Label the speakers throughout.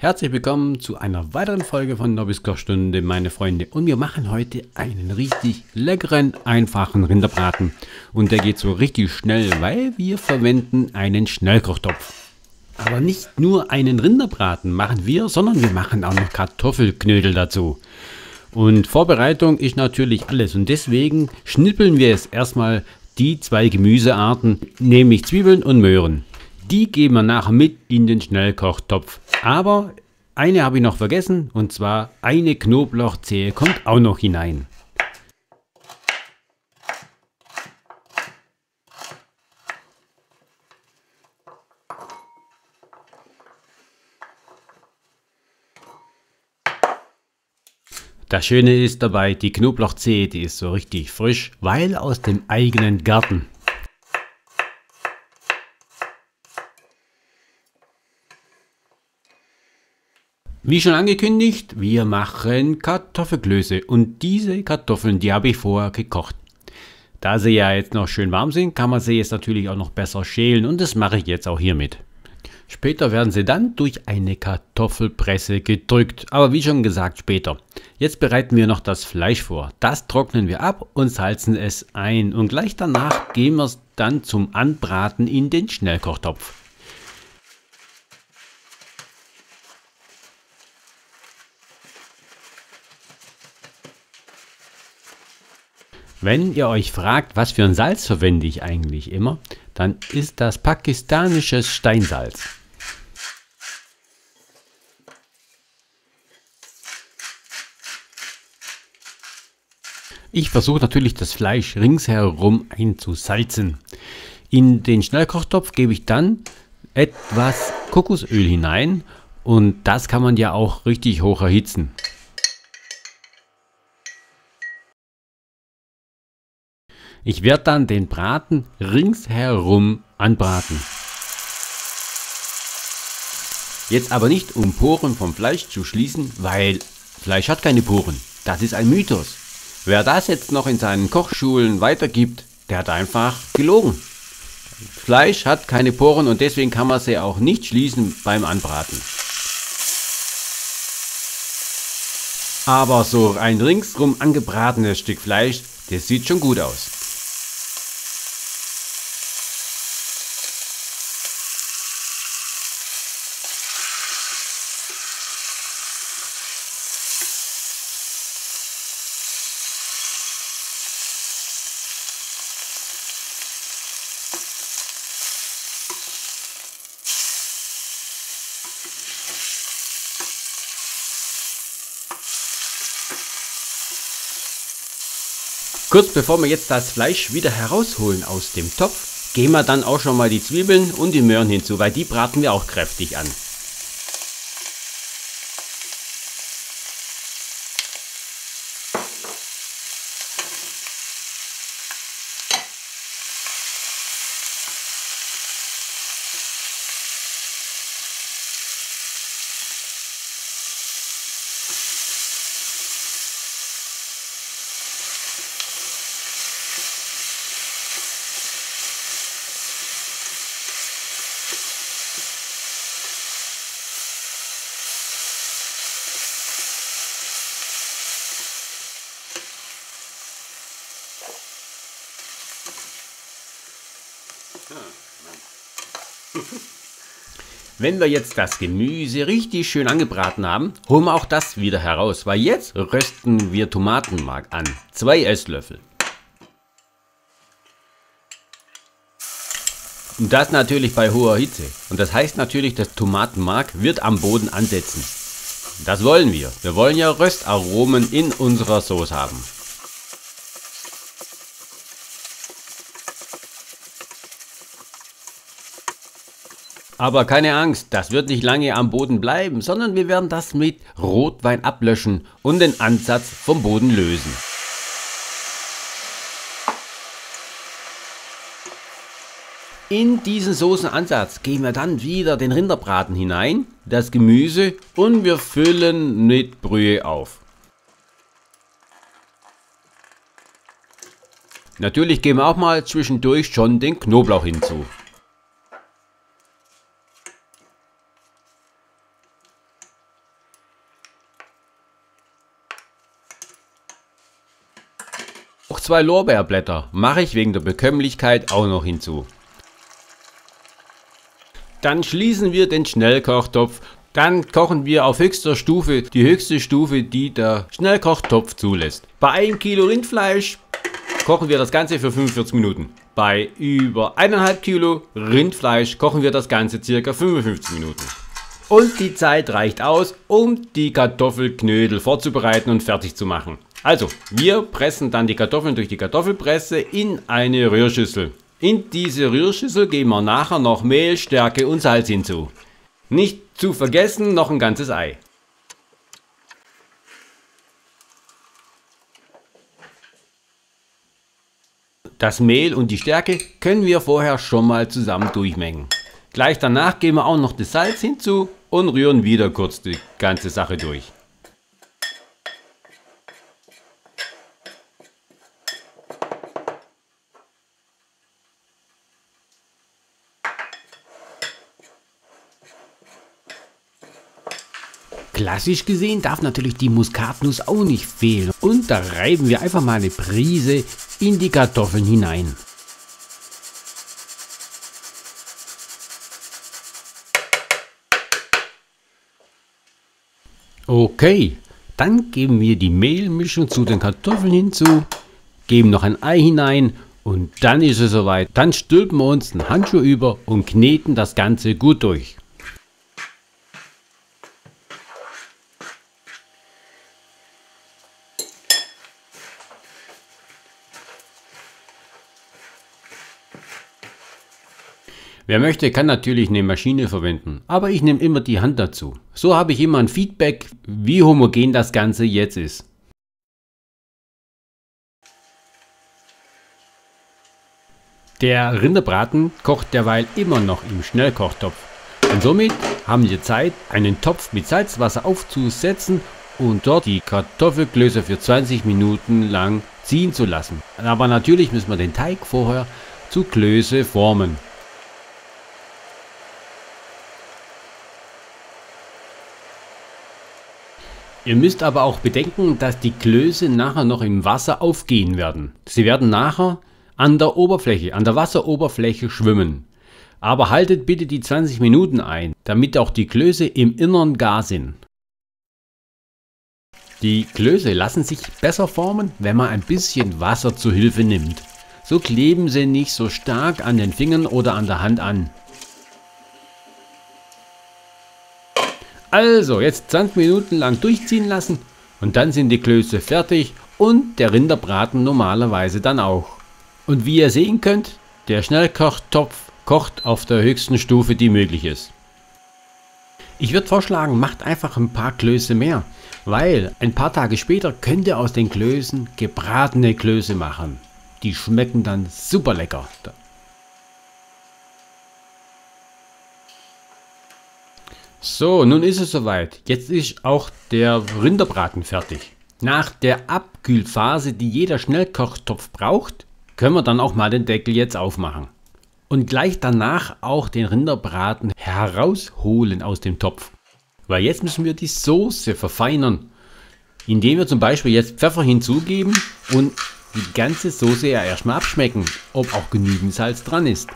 Speaker 1: Herzlich willkommen zu einer weiteren Folge von Nobbys Kochstunde, meine Freunde. Und wir machen heute einen richtig leckeren, einfachen Rinderbraten. Und der geht so richtig schnell, weil wir verwenden einen Schnellkochtopf. Aber nicht nur einen Rinderbraten machen wir, sondern wir machen auch noch Kartoffelknödel dazu. Und Vorbereitung ist natürlich alles. Und deswegen schnippeln wir jetzt erstmal die zwei Gemüsearten, nämlich Zwiebeln und Möhren. Die geben wir nachher mit in den Schnellkochtopf. Aber eine habe ich noch vergessen, und zwar eine Knoblauchzehe kommt auch noch hinein. Das Schöne ist dabei, die Knoblauchzehe, die ist so richtig frisch, weil aus dem eigenen Garten. Wie schon angekündigt, wir machen Kartoffelklöße und diese Kartoffeln, die habe ich vorher gekocht. Da sie ja jetzt noch schön warm sind, kann man sie jetzt natürlich auch noch besser schälen und das mache ich jetzt auch hiermit. Später werden sie dann durch eine Kartoffelpresse gedrückt, aber wie schon gesagt später. Jetzt bereiten wir noch das Fleisch vor. Das trocknen wir ab und salzen es ein und gleich danach geben wir es dann zum Anbraten in den Schnellkochtopf. Wenn ihr euch fragt, was für ein Salz verwende ich eigentlich immer, dann ist das pakistanisches Steinsalz. Ich versuche natürlich das Fleisch ringsherum einzusalzen. In den Schnellkochtopf gebe ich dann etwas Kokosöl hinein und das kann man ja auch richtig hoch erhitzen. Ich werde dann den Braten ringsherum anbraten. Jetzt aber nicht, um Poren vom Fleisch zu schließen, weil Fleisch hat keine Poren. Das ist ein Mythos. Wer das jetzt noch in seinen Kochschulen weitergibt, der hat einfach gelogen. Fleisch hat keine Poren und deswegen kann man sie auch nicht schließen beim Anbraten. Aber so ein ringsrum angebratenes Stück Fleisch, das sieht schon gut aus. Kurz bevor wir jetzt das Fleisch wieder herausholen aus dem Topf, geben wir dann auch schon mal die Zwiebeln und die Möhren hinzu, weil die braten wir auch kräftig an. Wenn wir jetzt das Gemüse richtig schön angebraten haben, holen wir auch das wieder heraus, weil jetzt rösten wir Tomatenmark an. 2 Esslöffel. Und das natürlich bei hoher Hitze. Und das heißt natürlich, das Tomatenmark wird am Boden ansetzen. Das wollen wir. Wir wollen ja Röstaromen in unserer Sauce haben. Aber keine Angst, das wird nicht lange am Boden bleiben, sondern wir werden das mit Rotwein ablöschen und den Ansatz vom Boden lösen. In diesen Soßenansatz geben wir dann wieder den Rinderbraten hinein, das Gemüse und wir füllen mit Brühe auf. Natürlich geben wir auch mal zwischendurch schon den Knoblauch hinzu. 2 Lorbeerblätter mache ich wegen der Bekömmlichkeit auch noch hinzu. Dann schließen wir den Schnellkochtopf. Dann kochen wir auf höchster Stufe, die höchste Stufe, die der Schnellkochtopf zulässt. Bei 1 Kilo Rindfleisch kochen wir das Ganze für 45 Minuten. Bei über 1,5 Kilo Rindfleisch kochen wir das Ganze ca. 55 Minuten. Und die Zeit reicht aus, um die Kartoffelknödel vorzubereiten und fertig zu machen. Also, wir pressen dann die Kartoffeln durch die Kartoffelpresse in eine Rührschüssel. In diese Rührschüssel geben wir nachher noch Mehl, Stärke und Salz hinzu. Nicht zu vergessen, noch ein ganzes Ei. Das Mehl und die Stärke können wir vorher schon mal zusammen durchmengen. Gleich danach geben wir auch noch das Salz hinzu und rühren wieder kurz die ganze Sache durch. Klassisch gesehen darf natürlich die Muskatnuss auch nicht fehlen. Und da reiben wir einfach mal eine Prise in die Kartoffeln hinein. Okay, dann geben wir die Mehlmischung zu den Kartoffeln hinzu, geben noch ein Ei hinein und dann ist es soweit. Dann stülpen wir uns einen Handschuh über und kneten das Ganze gut durch. Wer möchte, kann natürlich eine Maschine verwenden, aber ich nehme immer die Hand dazu. So habe ich immer ein Feedback, wie homogen das Ganze jetzt ist. Der Rinderbraten kocht derweil immer noch im Schnellkochtopf und somit haben wir Zeit, einen Topf mit Salzwasser aufzusetzen und dort die Kartoffelklöße für 20 Minuten lang ziehen zu lassen. Aber natürlich müssen wir den Teig vorher zu Klöße formen. Ihr müsst aber auch bedenken, dass die Klöße nachher noch im Wasser aufgehen werden. Sie werden nachher an der Oberfläche, an der Wasseroberfläche schwimmen. Aber haltet bitte die 20 Minuten ein, damit auch die Klöße im Innern gar sind. Die Klöße lassen sich besser formen, wenn man ein bisschen Wasser zur Hilfe nimmt. So kleben sie nicht so stark an den Fingern oder an der Hand an. Also jetzt 20 Minuten lang durchziehen lassen und dann sind die Klöße fertig und der Rinderbraten normalerweise dann auch. Und wie ihr sehen könnt, der Schnellkochtopf kocht auf der höchsten Stufe, die möglich ist. Ich würde vorschlagen, macht einfach ein paar Klöße mehr, weil ein paar Tage später könnt ihr aus den Klößen gebratene Klöße machen. Die schmecken dann super lecker. So, nun ist es soweit. Jetzt ist auch der Rinderbraten fertig. Nach der Abkühlphase, die jeder Schnellkochtopf braucht, können wir dann auch mal den Deckel jetzt aufmachen. Und gleich danach auch den Rinderbraten herausholen aus dem Topf. Weil jetzt müssen wir die Soße verfeinern, indem wir zum Beispiel jetzt Pfeffer hinzugeben und die ganze Soße ja erstmal abschmecken, ob auch genügend Salz dran ist.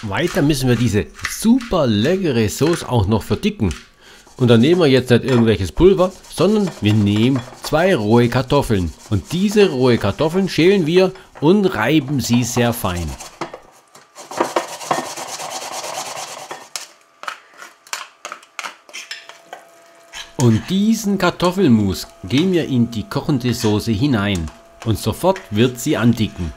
Speaker 1: Weiter müssen wir diese super leckere Soße auch noch verdicken. Und dann nehmen wir jetzt nicht irgendwelches Pulver, sondern wir nehmen 2 rohe Kartoffeln. Und diese rohe Kartoffeln schälen wir und reiben sie sehr fein. Und diesen Kartoffelmus geben wir in die kochende Soße hinein. Und sofort wird sie andicken.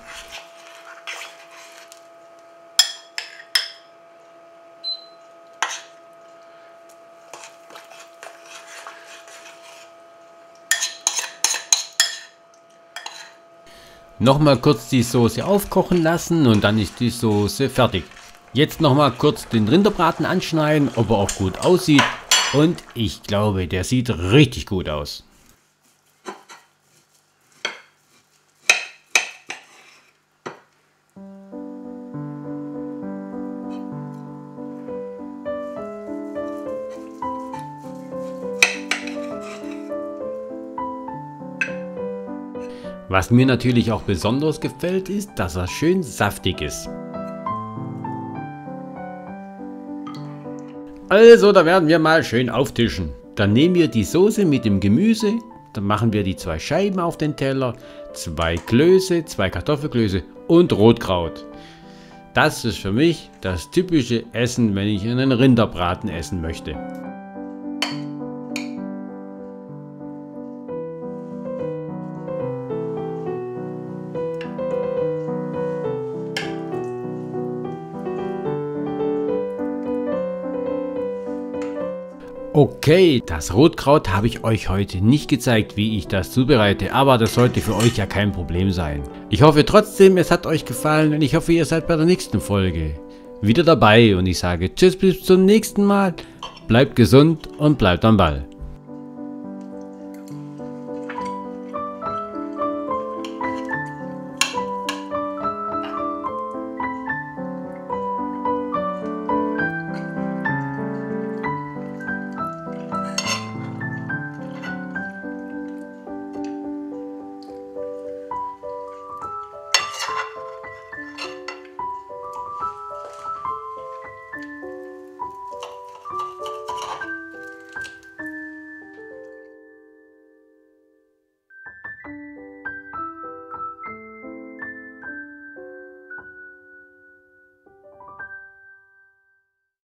Speaker 1: Nochmal kurz die Soße aufkochen lassen und dann ist die Soße fertig. Jetzt nochmal kurz den Rinderbraten anschneiden, ob er auch gut aussieht. Und ich glaube, der sieht richtig gut aus. Was mir natürlich auch besonders gefällt, ist, dass er schön saftig ist. Also, da werden wir mal schön auftischen. Dann nehmen wir die Soße mit dem Gemüse, dann machen wir die 2 Scheiben auf den Teller, 2 Klöße, 2 Kartoffelklöße und Rotkraut. Das ist für mich das typische Essen, wenn ich einen Rinderbraten essen möchte. Okay, das Rotkraut habe ich euch heute nicht gezeigt, wie ich das zubereite, aber das sollte für euch ja kein Problem sein. Ich hoffe trotzdem, es hat euch gefallen und ich hoffe, ihr seid bei der nächsten Folge wieder dabei und ich sage tschüss, bis zum nächsten Mal. Bleibt gesund und bleibt am Ball.